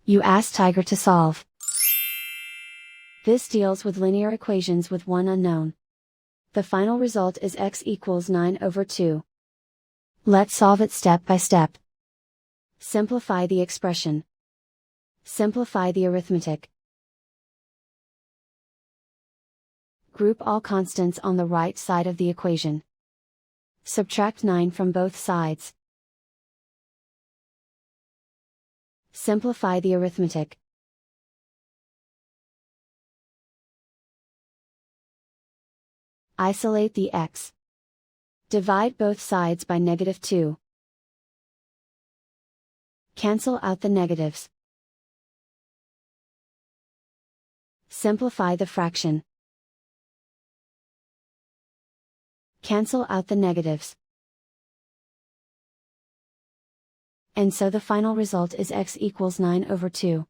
You ask Tiger to solve. This deals with linear equations with one unknown. The final result is x equals 9/2. Let's solve it step by step. Simplify the expression. Simplify the arithmetic. Group all constants on the right side of the equation. Subtract 9 from both sides. Simplify the arithmetic. Isolate the x. Divide both sides by -2. Cancel out the negatives. Simplify the fraction. Cancel out the negatives. And so the final result is x equals 9/2.